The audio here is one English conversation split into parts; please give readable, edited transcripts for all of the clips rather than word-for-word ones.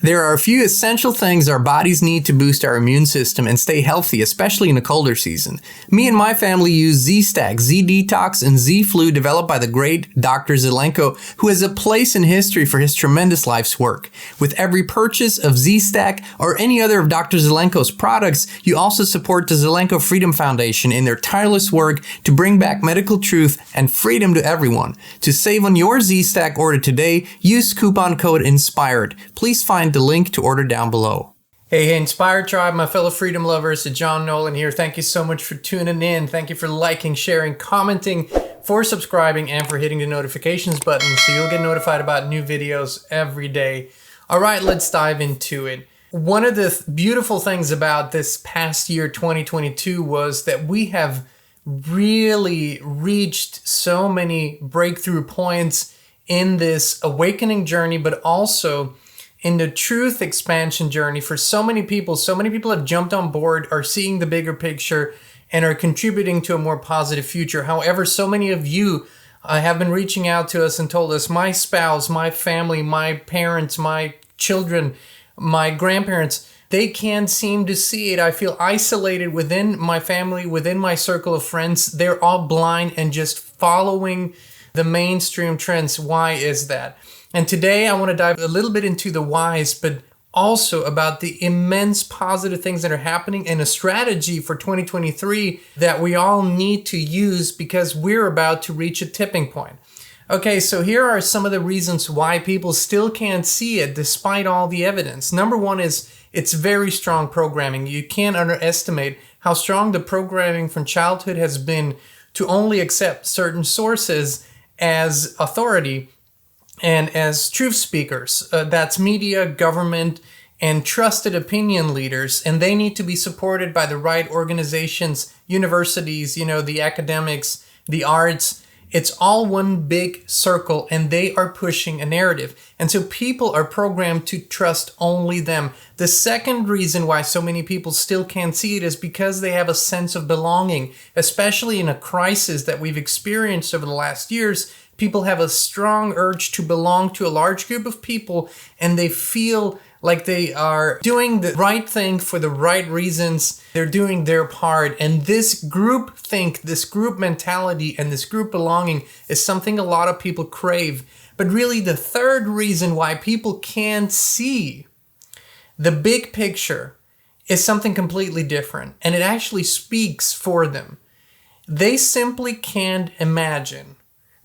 There are a few essential things our bodies need to boost our immune system and stay healthy, especially in the colder season. Me and my family use Z-Stack, Z-Detox, and Z-Flu developed by the great Dr. Zelenko, who has a place in history for his tremendous life's work. With every purchase of Z-Stack or any other of Dr. Zelenko's products, you also support the Zelenko Freedom Foundation in their tireless work to bring back medical truth and freedom to everyone. To save on your Z-Stack order today, use coupon code INSPIRED. Please find the link to order down below. Hey, Inspired Tribe, my fellow freedom lovers, John Nolan here. Thank you so much for tuning in. Thank you for liking, sharing, commenting, for subscribing, and for hitting the notifications button so you'll get notified about new videos every day. All right, let's dive into it. One of the beautiful things about this past year, 2022, was that we have really reached so many breakthrough points in this awakening journey, but also in the truth expansion journey for so many people. So many people have jumped on board, are seeing the bigger picture, and are contributing to a more positive future. However, so many of you have been reaching out to us and told us, my spouse, my family, my parents, my children, my grandparents, they can't seem to see it. I feel isolated within my family, within my circle of friends. They're all blind and just following the mainstream trends. Why is that? And today I want to dive a little bit into the whys, but also about the immense positive things that are happening and a strategy for 2023 that we all need to use because we're about to reach a tipping point. Okay, so here are some of the reasons why people still can't see it despite all the evidence. Number one is it's very strong programming. You can't underestimate how strong the programming from childhood has been to only accept certain sources as authority and as truth speakers. That's media, government, and trusted opinion leaders. And they need to be supported by the right organizations, universities, the academics, the arts. It's all one big circle, and they are pushing a narrative. And so people are programmed to trust only them. The second reason why so many people still can't see it is because they have a sense of belonging, especially in a crisis that we've experienced over the last years. People have a strong urge to belong to a large group of people, and they feel like they are doing the right thing for the right reasons. They're doing their part. And this group think, this group mentality, and this group belonging is something a lot of people crave. But really, the third reason why people can't see the big picture is something completely different. And it actually speaks for them. They simply can't imagine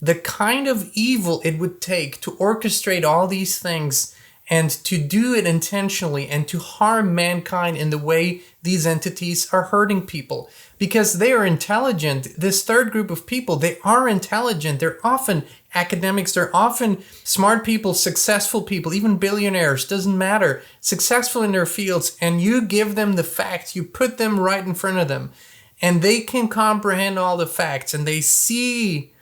the kind of evil it would take to orchestrate all these things and to do it intentionally and to harm mankind in the way these entities are hurting people. Because they are intelligent. This third group of people, they are intelligent. They're often academics. They're often smart people, successful people, even billionaires, doesn't matter. Successful in their fields. And you give them the facts. You put them right in front of them. And they can comprehend all the facts. And they see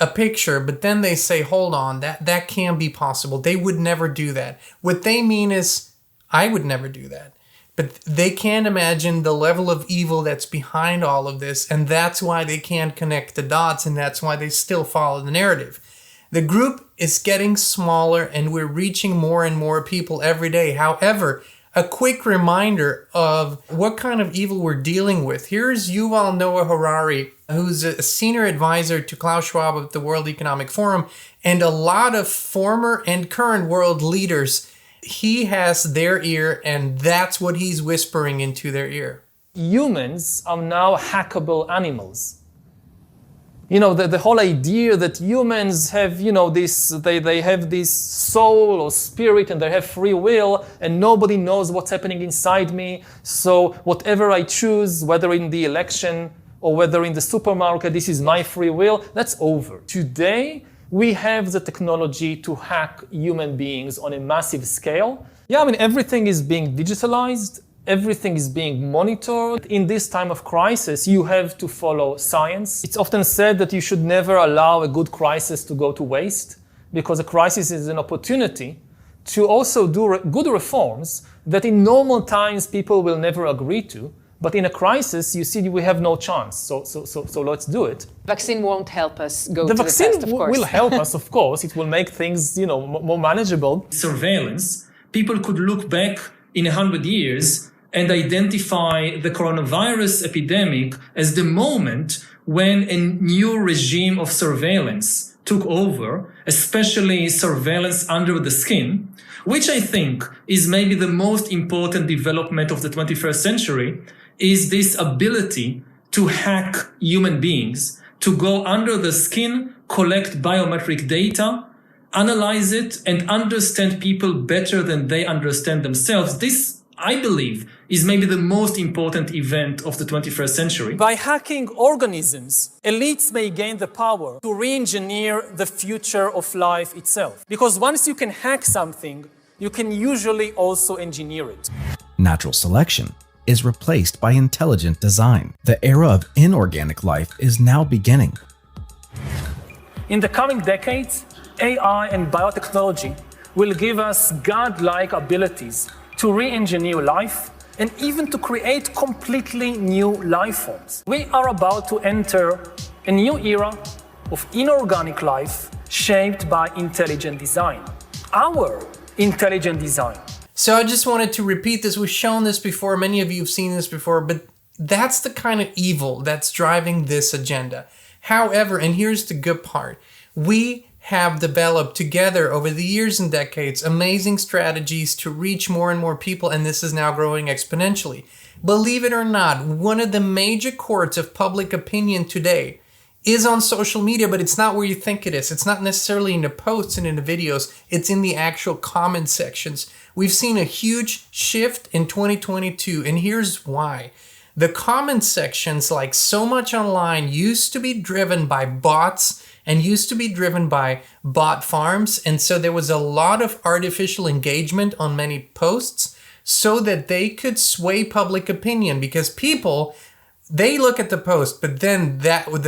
a picture, but then they say, hold on, that can't be possible. They would never do that. What they mean is, I would never do that. But they can't imagine the level of evil that's behind all of this, and that's why they can't connect the dots, and that's why they still follow the narrative. The group is getting smaller, and we're reaching more and more people every day. However, a quick reminder of what kind of evil we're dealing with. Here's Yuval Noah Harari, who's a senior advisor to Klaus Schwab of the World Economic Forum, and a lot of former and current world leaders. He has their ear, and that's what he's whispering into their ear. Humans are now hackable animals. The whole idea that humans have, they have this soul or spirit and they have free will and nobody knows what's happening inside me. So whatever I choose, whether in the election or whether in the supermarket, this is my free will, that's over. Today, we have the technology to hack human beings on a massive scale. Everything is being digitalized. Everything is being monitored. In this time of crisis, you have to follow science. It's often said that you should never allow a good crisis to go to waste, because a crisis is an opportunity to also do good reforms that in normal times people will never agree to. But in a crisis, you see, we have no chance. So let's do it. Vaccine won't help us go to the test, of course. The vaccine will help us, of course. It will make things, more manageable. Surveillance people could look back in 100 years and identify the coronavirus epidemic as the moment when a new regime of surveillance took over, especially surveillance under the skin, which I think is maybe the most important development of the 21st century, is this ability to hack human beings, to go under the skin, collect biometric data, analyze it, and understand people better than they understand themselves. This, I believe, is maybe the most important event of the 21st century. By hacking organisms, elites may gain the power to re-engineer the future of life itself. Because once you can hack something, you can usually also engineer it. Natural selection is replaced by intelligent design. The era of inorganic life is now beginning. In the coming decades, AI and biotechnology will give us godlike abilities to re-engineer life and even to create completely new life forms. We are about to enter a new era of inorganic life shaped by intelligent design. Our intelligent design. So I just wanted to repeat this. We've shown this before. Many of you have seen this before, but that's the kind of evil that's driving this agenda. However, and here's the good part, we have developed together over the years and decades amazing strategies to reach more and more people, and this is now growing exponentially. Believe it or not, one of the major courts of public opinion today is on social media, but it's not where you think it is. It's not necessarily in the posts and in the videos. It's in the actual comment sections. We've seen a huge shift in 2022, and here's why. The comment sections, like so much online, used to be driven by bots and used to be driven by bot farms. And so there was a lot of artificial engagement on many posts so that they could sway public opinion, because people, they look at the post, but then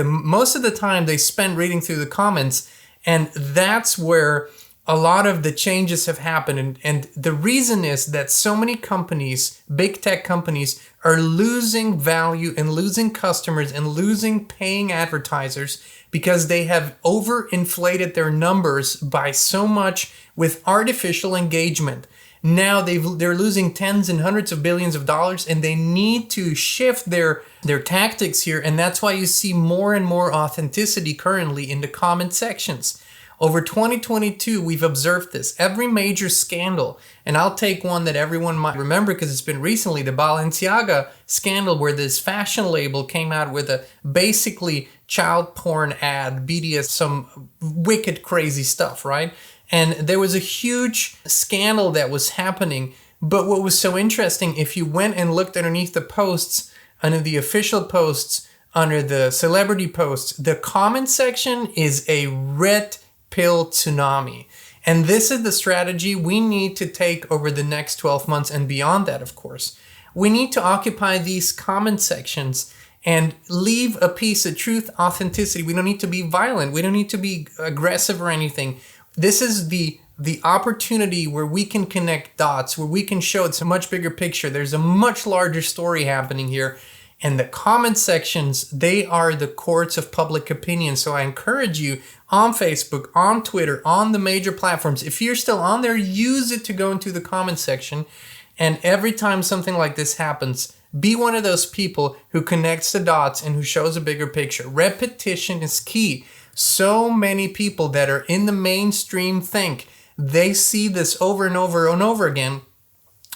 most of the time they spend reading through the comments, and that's where a lot of the changes have happened. And the reason is that so many companies, big tech companies, are losing value and losing customers and losing paying advertisers because they have overinflated their numbers by so much with artificial engagement. Now they're losing tens and hundreds of billions of dollars, and they need to shift their tactics here. And that's why you see more and more authenticity currently in the comment sections. Over 2022, we've observed this. Every major scandal, and I'll take one that everyone might remember because it's been recently, the Balenciaga scandal, where this fashion label came out with a basically child porn ad, BDS, some wicked crazy stuff, right? And there was a huge scandal that was happening. But what was so interesting, if you went and looked underneath the posts, under the official posts, under the celebrity posts, the comment section is a red pill tsunami. And this is the strategy we need to take over the next 12 months and beyond that, of course. We need to occupy these comment sections and leave a piece of truth, authenticity. We don't need to be violent. We don't need to be aggressive or anything. This is the opportunity where we can connect dots, where we can show it's a much bigger picture. There's a much larger story happening here. And the comment sections, they are the courts of public opinion. So I encourage you on Facebook, on Twitter, on the major platforms, if you're still on there, use it to go into the comment section. And every time something like this happens, be one of those people who connects the dots and who shows a bigger picture. Repetition is key. So many people that are in the mainstream think they see this over and over and over again,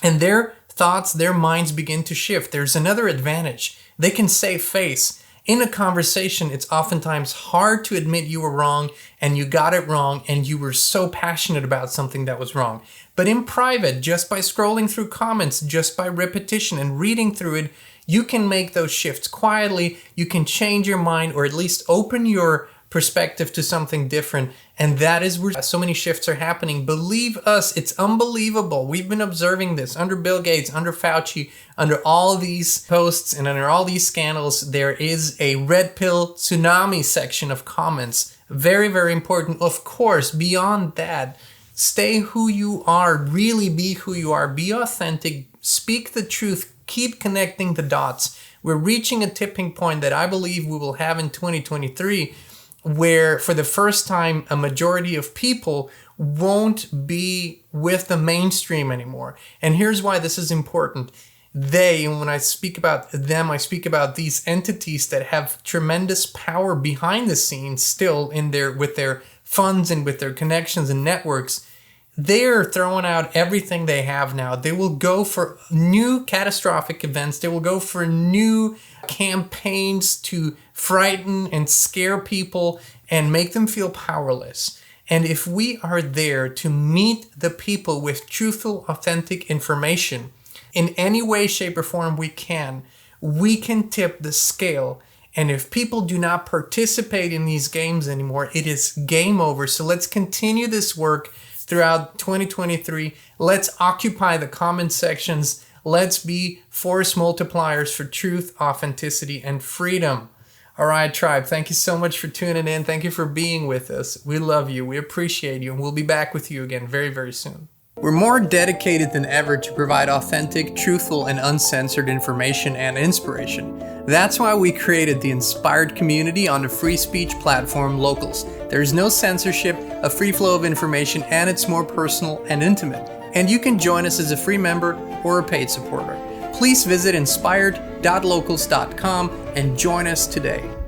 and their thoughts, their minds begin to shift. There's another advantage. They can save face. In a conversation, it's oftentimes hard to admit you were wrong and you got it wrong and you were so passionate about something that was wrong. But in private, just by scrolling through comments, just by repetition and reading through it, you can make those shifts quietly. You can change your mind, or at least open your perspective to something different. And that is where so many shifts are happening. Believe us, it's unbelievable. We've been observing this under Bill Gates, under Fauci, under all these posts and under all these scandals. There is a red pill tsunami section of comments. Very, very important. Of course, beyond that, stay who you are, really be who you are, be authentic, speak the truth, keep connecting the dots. We're reaching a tipping point that I believe we will have in 2023, where for the first time, a majority of people won't be with the mainstream anymore. And here's why this is important. They, and when I speak about them, I speak about these entities that have tremendous power behind the scenes still with their funds and with their connections and networks. They're throwing out everything they have now. They will go for new catastrophic events. They will go for new campaigns to frighten and scare people and make them feel powerless. And if we are there to meet the people with truthful, authentic information in any way, shape, or form we can tip the scale. And if people do not participate in these games anymore, it is game over. So let's continue this work throughout 2023. Let's occupy the comment sections. Let's be force multipliers for truth, authenticity, and freedom. All right, tribe, thank you so much for tuning in. Thank you for being with us. We love you. We appreciate you. And we'll be back with you again very, very soon. We're more dedicated than ever to provide authentic, truthful, and uncensored information and inspiration. That's why we created the Inspired community on the free speech platform Locals. There's no censorship, a free flow of information, and it's more personal and intimate. And you can join us as a free member or a paid supporter. Please visit inspired.locals.com and join us today.